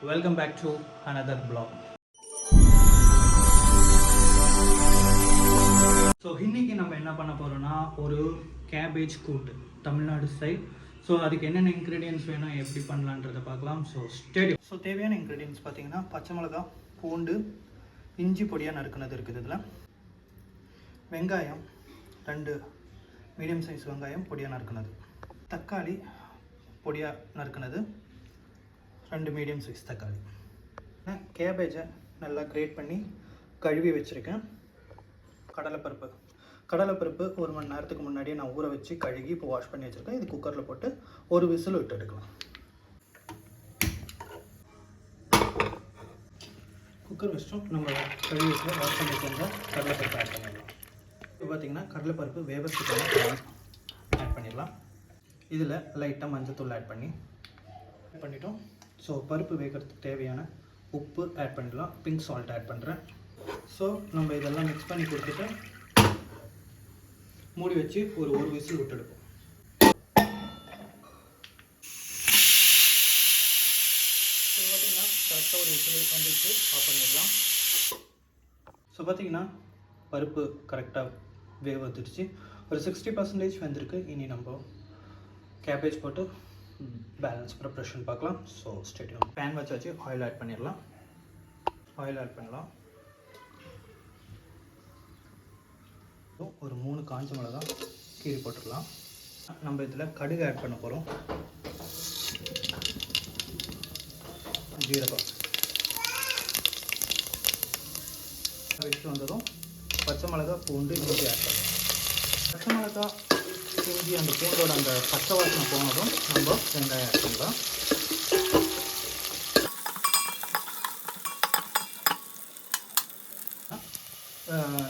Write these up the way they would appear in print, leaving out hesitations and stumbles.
Welcome back to another blog. So இன்றைக்கி நம்ம என்ன பண்ண போகிறோன்னா ஒரு கேபேஜ் கூட்டு தமிழ்நாடு ஸ்டைல். ஸோ அதுக்கு என்னென்ன இன்க்ரீடியன்ஸ் வேணும், எப்படி பண்ணலான்றதை பார்க்கலாம். ஸோ தேவையான இன்க்ரீடியன்ஸ் பார்த்தீங்கன்னா பச்சை மிளகா, பூண்டு, இஞ்சி பொடியாக நறுக்குனது இருக்குது. இதில் வெங்காயம் 2 மீடியம் சைஸ் வெங்காயம் பொடியாக நறுக்குனது, தக்காளி பொடியாக நறுக்குனது 2 மீடியம் சைஸ் தக்காளி, கேபேஜை நல்லா கிரேட் பண்ணி கழுவி வச்சுருக்கேன். கடலைப்பருப்பு 1 மணி நேரத்துக்கு முன்னாடியே நான் ஊற வச்சு கழுகி இப்போ வாஷ் பண்ணி வச்சுருக்கேன். இது குக்கரில் போட்டு ஒரு விசில் விட்டு எடுக்கலாம். குக்கர் வச்சிட்டோம். நம்ம கழுவி வச்சு வாஷ் பண்ணி வச்சுருந்தா கடலைப்பருப்பு ஆட் பண்ணிடலாம். இப்போ பார்த்திங்கன்னா கடலைப்பருப்பு வேவத்துக்கான ஆட் பண்ணிடலாம். இதில் லைட்டாக மஞ்சத்தூள் ஆட் பண்ணிட்டோம். ஸோ பருப்பு வேகிறதுக்கு தேவையான உப்பு ஆட் பண்ணிடலாம். பிங்க் சால்ட் ஆட் பண்ணுறேன். ஸோ நம்ம இதெல்லாம் மிக்ஸ் பண்ணி கொடுத்துட்டு மூடி வச்சு ஒரு விசில் விட்டுடுவோம். ஸோ பார்த்திங்கன்னா கரெக்டாக ஒரு விசில் வந்துட்டு ஆஃப் பண்ணிடலாம். ஸோ பார்த்திங்கன்னா பருப்பு கரெக்டாக வேக வந்துடுச்சு. ஒரு 60% வெந்திருக்கு. இனி நம்ம கேபேஜ் போட்டு பேலன்ஸ் ப்ரிப்ரேஷன் பார்க்கலாம். ஸோ ஸ்டேடியம் பேன் வச்சாச்சு. ஆயில் ஆட் பண்ணலாம். ஒரு 3 காஞ்ச மிளகா கீரி போட்டுடலாம். நம்ம இதில் கடுகு ஆட் பண்ண போகிறோம். ஜீரகம் வெடிச்சு வந்ததும் பச்சை மிளகா, பூண்டு, இஞ்சி ஆட் பண்ணுறோம். பச்சை மிளகா, இஞ்சி அந்த பூண்டோட அந்த பச்சை வாசனை போனதும் நம்ம வெங்காயம் ஆட் பண்ணலாம்.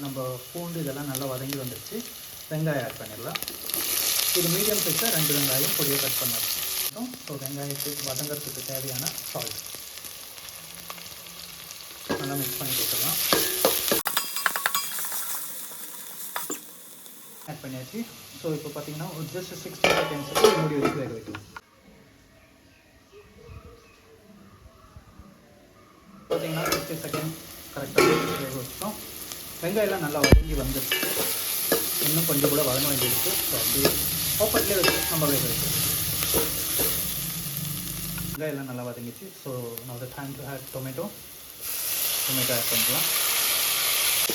நம்ம பூண்டு இதெல்லாம் நல்லா வதங்கி வந்துடுச்சு. வெங்காயம் ஆட் பண்ணிடலாம். இது மீடியம் சைஸாக 2 வெங்காயம் பொடியை கட் பண்ணிடுறோம். ஸோ வெங்காயத்துக்கு வதங்கிறதுக்கு தேவையான சால்ட் நல்லா மிக்ஸ் பண்ணி கொடுத்துடலாம். ஆட் பண்ணியாச்சு. ஸோ இப்போ பார்த்தீங்கன்னா ஒரு ஜஸ்ட் 60 செகண்ட்ஸுக்கு மூடி வச்சு வேக வைக்கலாம். பார்த்தீங்கன்னா 60 செகண்ட் கரெக்டாக வேக வச்சிட்டோம். வெங்காயம்லாம் நல்லா வதங்கி வந்துடுச்சு. இன்னும் கொஞ்சம் கூட வதங்க வேண்டியிருக்கு. ஸோ அப்படியே ஓப்பன்லேயே வச்சு நம்ம வேக வைக்கலாம். வெங்காயம்லாம் நல்லா வதங்கிச்சு. So now the time to add tomato add பண்ணிக்கலாம்.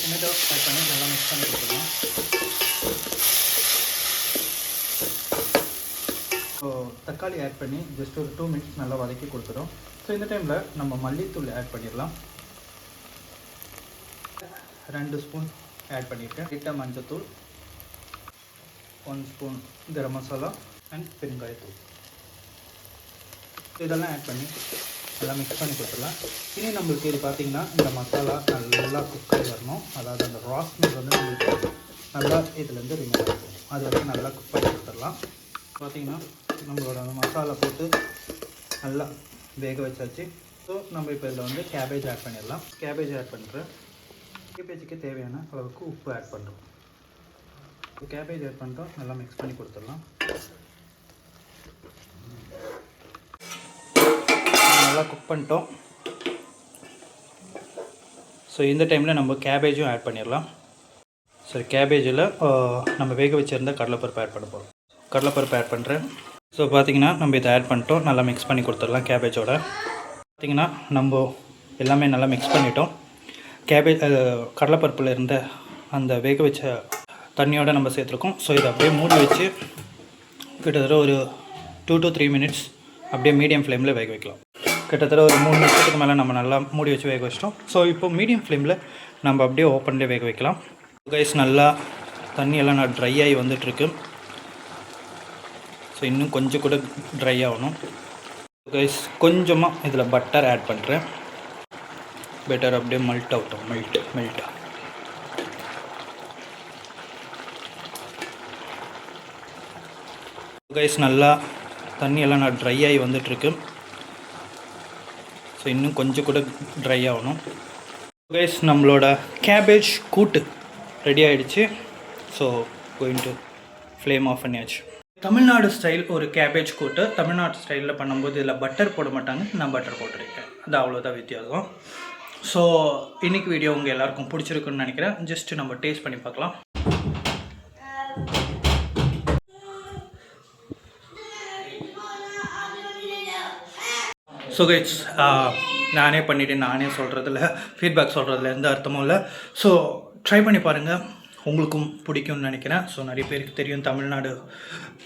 டொமேட்டோ ஆட் பண்ணி நல்லா மிக்ஸ் பண்ணி கொடுத்துக்கலாம். ஸோ தக்காளி ஆட் பண்ணி ஜஸ்ட் ஒரு 2 மினிட்ஸ் நல்லா வதக்கி கொடுத்துரும். ஸோ இந்த டைமில் நம்ம மல்லித்தூள் ஆட் பண்ணிடலாம். 2 ஸ்பூன் ஆட் பண்ணியிருக்கேன். லைட்டாக மஞ்சத்தூள், 1 ஸ்பூன் கரம் மசாலா அண்ட் பெருங்காயத்தூள் இதெல்லாம் ஆட் பண்ணி நல்லா மிக்ஸ் பண்ணி கொடுத்துடலாம். இனி நம்மளுக்கு இது பார்த்திங்கன்னா இந்த மசாலா நல்லா குக் ஆகி வரணும். அதாவது அந்த ராஸ்மெல் வந்து நம்மளுக்கு நல்லா இதுலேருந்து ரிமூவ் ஆகும். அது வரைக்கும் நல்லா குக் பண்ணி கொடுத்துடலாம். பார்த்திங்கன்னா நம்மளோட அந்த மசாலா போட்டு நல்லா வேக வச்சாச்சு. ஸோ நம்ம இப்போ இதில் வந்து கேபேஜ் ஆட் பண்ணிடலாம். கேபேஜ் ஆட் பண்ணுறேன். கேபேஜுக்கு தேவையான அளவுக்கு உப்பு ஆட் பண்ணுறோம். கேபேஜ் ஆட் பண்ணிட்டோம். நல்லா மிக்ஸ் பண்ணி கொடுத்துடலாம். நல்லா குக் பண்ணிட்டோம். ஸோ இந்த டைமில் நம்ம கேபேஜும் ஆட் பண்ணிடலாம். சரி, கேபேஜில் நம்ம வேக வச்சுருந்த கடலைப்பருப்பு ஆட் பண்ண போகிறோம். கடலைப்பருப்பு ஆட் பண்ணுறேன். ஸோ பார்த்திங்கன்னா நம்ம இதை ஆட் பண்ணிட்டோம். நல்லா மிக்ஸ் பண்ணி கொடுத்துடலாம். கேபேஜோட பார்த்திங்கன்னா நம்ம எல்லாமே நல்லா மிக்ஸ் பண்ணிட்டோம். கடலைப்பருப்பில் இருந்த அந்த வேக வச்ச தண்ணியோடு நம்ம சேர்த்துருக்கோம். ஸோ இதை அப்படியே மூடி வச்சு கிட்டத்தட்ட ஒரு 2 to 3 மினிட்ஸ் அப்படியே மீடியம் ஃப்ளேமில் வேக வைக்கலாம். கிட்டத்தட்ட ஒரு 3 நிமிஷத்துக்கு மேலே நம்ம நல்லா மூடி வச்சு வேக வச்சிட்டோம். ஸோ இப்போ மீடியம் ஃப்ளேமில் நம்ம அப்படியே ஓப்பன்லேயே வேக வைக்கலாம். கைஸ் நல்லா தண்ணியெல்லாம் நான் ட்ரை ஆகி வந்துட்டுருக்கு. ஸோ இன்னும் கொஞ்சம் கூட ட்ரை ஆகணும். கைஸ் கொஞ்சமாக இதில் பட்டர் ஆட் பண்ணுறேன். பெட்டர் அப்படியே மெல்ட் ஆகட்டும். மெல்ட் கைஸ் நல்லா தண்ணியெல்லாம் நான் ட்ரை ஆகி வந்துட்டுருக்கு. ஸோ இன்னும் கொஞ்சம் கூட ட்ரை ஆகணும். கைஸ் நம்மளோட கேபேஜ் கூட்டு ரெடி ஆகிடுச்சு. So going to flame off பண்ணியாச்சு. தமிழ்நாடு ஸ்டைல் ஒரு கேபேஜ் கூட்டு தமிழ்நாடு ஸ்டைலில் பண்ணும்போது இதில் பட்டர் போட மாட்டாங்க. நான் பட்டர் போட்டிருக்கேன். அது அவ்வளோதான் வித்தியாசம். ஸோ இன்றைக்கி வீடியோ உங்கள் எல்லாருக்கும் பிடிச்சிருக்குன்னு நினைக்கிறேன். ஜஸ்ட்டு நம்ம டேஸ்ட் பண்ணி பார்க்கலாம். ஸோ கைஸ், நானே பண்ணிவிட்டு நானே சொல்கிறதில்ல, ஃபீட்பேக் சொல்கிறதுல எந்த அர்த்தமும் இல்லை. ஸோ ட்ரை பண்ணி பாருங்கள், உங்களுக்கும் பிடிக்கும்னு நினைக்கிறேன். ஸோ நிறைய பேருக்கு தெரியும் தமிழ்நாடு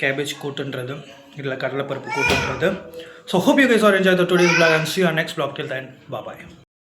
கேபேஜ் கூட்டுன்றது, இல்லை கடலைப்பருப்பு கூட்டுன்றது. So hope you guys are enjoyed the today's vlog and see you on next vlog. Till then, bye bye.